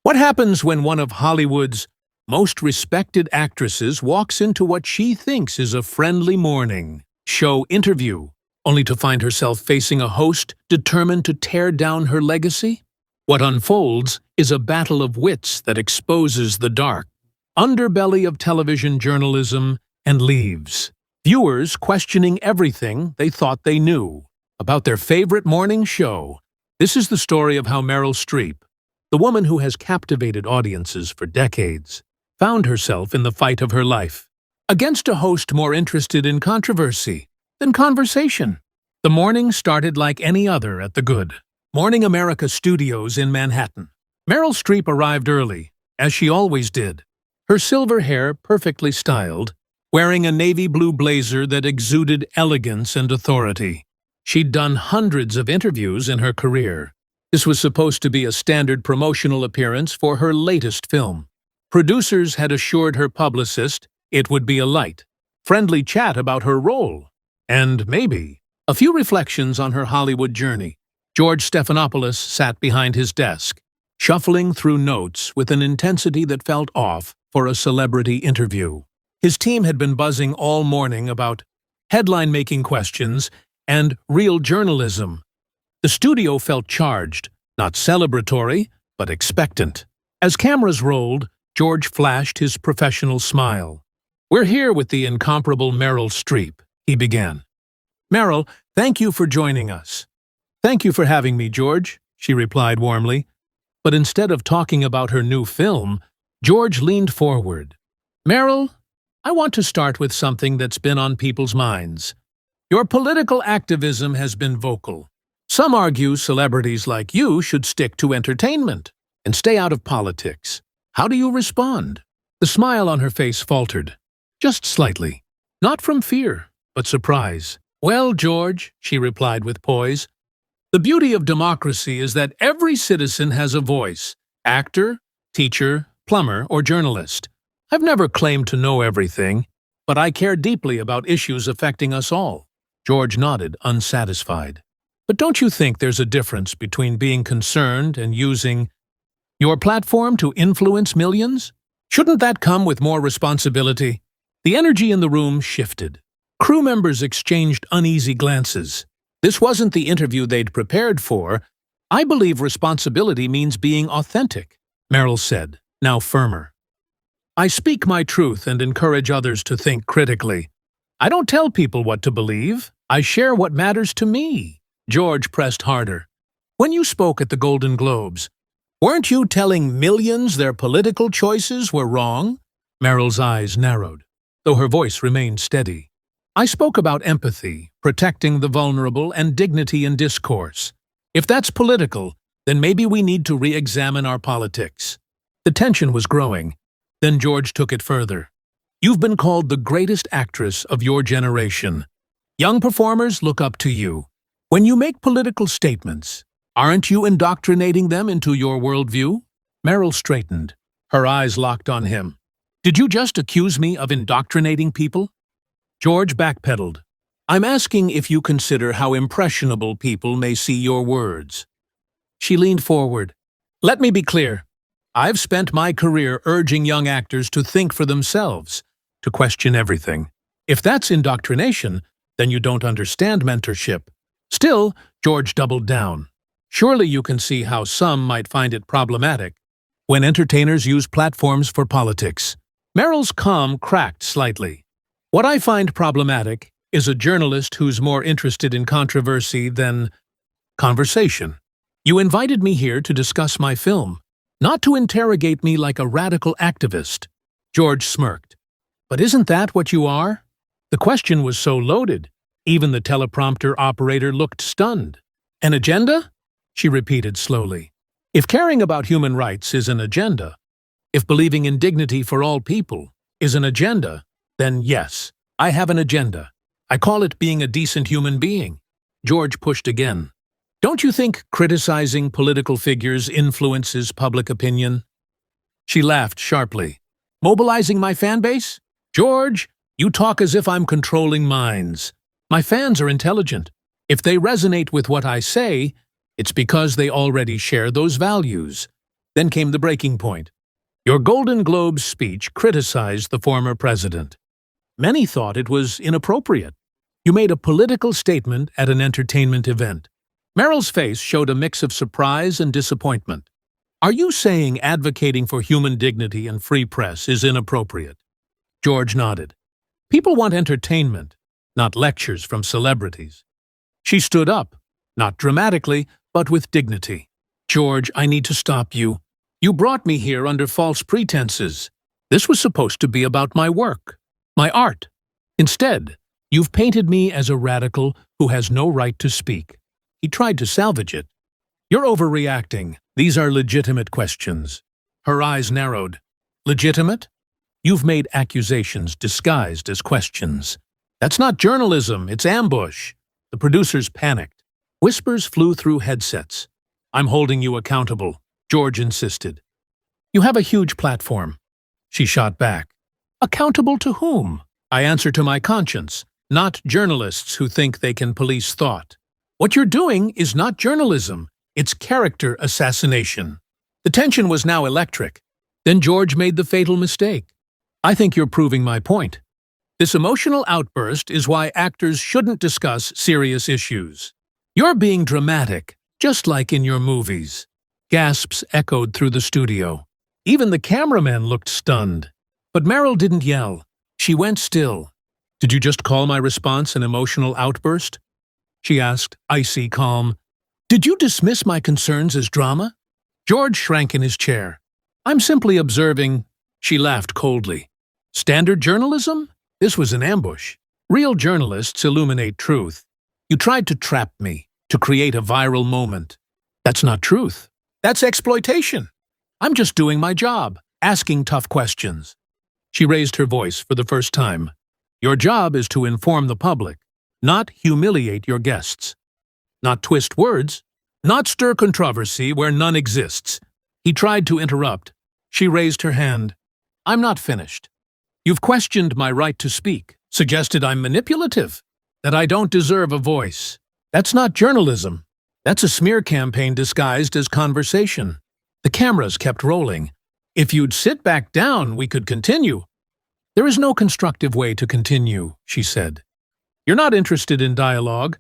What happens when one of Hollywood's most respected actresses walks into what she thinks is a friendly morning show interview, only to find herself facing a host determined to tear down her legacy? What unfolds is a battle of wits that exposes the dark underbelly of television journalism and leaves viewers questioning everything they thought they knew about their favorite morning show. This is the story of how Meryl Streep, the woman who has captivated audiences for decades, found herself in the fight of her life, against a host more interested in controversy than conversation. The morning started like any other at the Good Morning America studios in Manhattan. Meryl Streep arrived early, as she always did, her silver hair perfectly styled, wearing a navy blue blazer that exuded elegance and authority. She'd done hundreds of interviews in her career. This was supposed to be a standard promotional appearance for her latest film. Producers had assured her publicist it would be a light, friendly chat about her role, and maybe a few reflections on her Hollywood journey. George Stephanopoulos sat behind his desk, shuffling through notes with an intensity that felt off for a celebrity interview. His team had been buzzing all morning about headline-making questions and real journalism. The studio felt charged, not celebratory, but expectant. As cameras rolled, George flashed his professional smile. "We're here with the incomparable Meryl Streep," he began. "Meryl, thank you for joining us." "Thank you for having me, George," she replied warmly. But instead of talking about her new film, George leaned forward. "Meryl, I want to start with something that's been on people's minds. Your political activism has been vocal. Some argue celebrities like you should stick to entertainment and stay out of politics. How do you respond?" The smile on her face faltered, just slightly. Not from fear, but surprise. "Well, George," she replied with poise, "the beauty of democracy is that every citizen has a voice, actor, teacher, plumber, or journalist. I've never claimed to know everything, but I care deeply about issues affecting us all." George nodded, unsatisfied. "But don't you think there's a difference between being concerned and using your platform to influence millions? Shouldn't that come with more responsibility?" The energy in the room shifted. Crew members exchanged uneasy glances. This wasn't the interview they'd prepared for. "I believe responsibility means being authentic," Meryl said, now firmer. "I speak my truth and encourage others to think critically. I don't tell people what to believe. I share what matters to me." George pressed harder. "When you spoke at the Golden Globes, weren't you telling millions their political choices were wrong?" Meryl's eyes narrowed, though her voice remained steady. "I spoke about empathy, protecting the vulnerable, and dignity in discourse. If that's political, then maybe we need to re-examine our politics." The tension was growing. Then George took it further. "You've been called the greatest actress of your generation. Young performers look up to you. When you make political statements, aren't you indoctrinating them into your worldview?" Meryl straightened, her eyes locked on him. "Did you just accuse me of indoctrinating people?" George backpedaled. "I'm asking if you consider how impressionable people may see your words." She leaned forward. "Let me be clear. I've spent my career urging young actors to think for themselves, to question everything. If that's indoctrination, then you don't understand mentorship." Still, George doubled down. "Surely you can see how some might find it problematic when entertainers use platforms for politics." Meryl's calm cracked slightly. "What I find problematic is a journalist who's more interested in controversy than conversation. You invited me here to discuss my film, not to interrogate me like a radical activist." George smirked. "But isn't that what you are?" The question was so loaded, even the teleprompter operator looked stunned. "An agenda?" she repeated slowly. "If caring about human rights is an agenda, if believing in dignity for all people is an agenda, then yes, I have an agenda. I call it being a decent human being." George pushed again. "Don't you think criticizing political figures influences public opinion?" She laughed sharply. "Mobilizing my fan base? George, you talk as if I'm controlling minds. My fans are intelligent. If they resonate with what I say, it's because they already share those values. Then came the breaking point. Your Golden Globes speech criticized the former president. Many thought it was inappropriate. You made a political statement at an entertainment event. Meryl's face showed a mix of surprise and disappointment. Are you saying advocating for human dignity and free press is inappropriate? George nodded. People want entertainment, not lectures from celebrities. She stood up, not dramatically, but with dignity. George, I need to stop you. You brought me here under false pretenses. This was supposed to be about my work, my art. Instead, you've painted me as a radical who has no right to speak. He tried to salvage it. You're overreacting. These are legitimate questions. Her eyes narrowed. Legitimate? You've made accusations disguised as questions. That's not journalism, it's ambush. The producers panicked. Whispers flew through headsets. I'm holding you accountable, George insisted. You have a huge platform. She shot back. Accountable to whom? I answer to my conscience, not journalists who think they can police thought. What you're doing is not journalism, it's character assassination. The tension was now electric. Then George made the fatal mistake. I think you're proving my point. This emotional outburst is why actors shouldn't discuss serious issues. You're being dramatic, just like in your movies. Gasps echoed through the studio. Even the cameraman looked stunned. But Meryl didn't yell. She went still. Did you just call my response an emotional outburst? She asked, icy calm. Did you dismiss my concerns as drama? George shrank in his chair. I'm simply observing. She laughed coldly. Standard journalism? This was an ambush. Real journalists illuminate truth. You tried to trap me, to create a viral moment. That's not truth. That's exploitation. I'm just doing my job, asking tough questions. She raised her voice for the first time. Your job is to inform the public, not humiliate your guests. Not twist words, not stir controversy where none exists. He tried to interrupt. She raised her hand. I'm not finished. You've questioned my right to speak, suggested I'm manipulative, that I don't deserve a voice. That's not journalism. That's a smear campaign disguised as conversation. The cameras kept rolling. If you'd sit back down, we could continue. There is no constructive way to continue, she said. You're not interested in dialogue.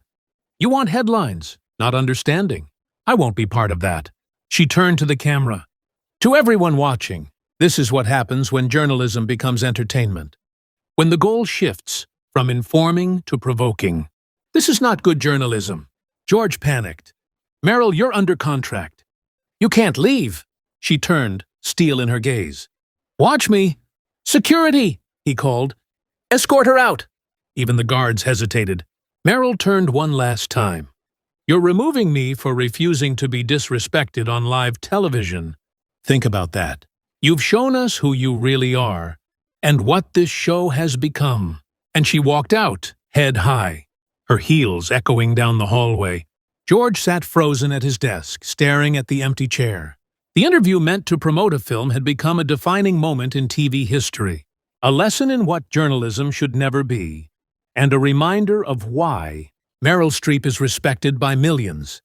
You want headlines, not understanding. I won't be part of that. She turned to the camera. To everyone watching, this is what happens when journalism becomes entertainment. When the goal shifts from informing to provoking. This is not good journalism. George panicked. Meryl, you're under contract. You can't leave. She turned, steel in her gaze. Watch me. Security, he called. Escort her out. Even the guards hesitated. Meryl turned one last time. You're removing me for refusing to be disrespected on live television. Think about that. You've shown us who you really are, and what this show has become. And she walked out, head high, her heels echoing down the hallway. George sat frozen at his desk, staring at the empty chair. The interview meant to promote a film had become a defining moment in TV history, a lesson in what journalism should never be, and a reminder of why Meryl Streep is respected by millions.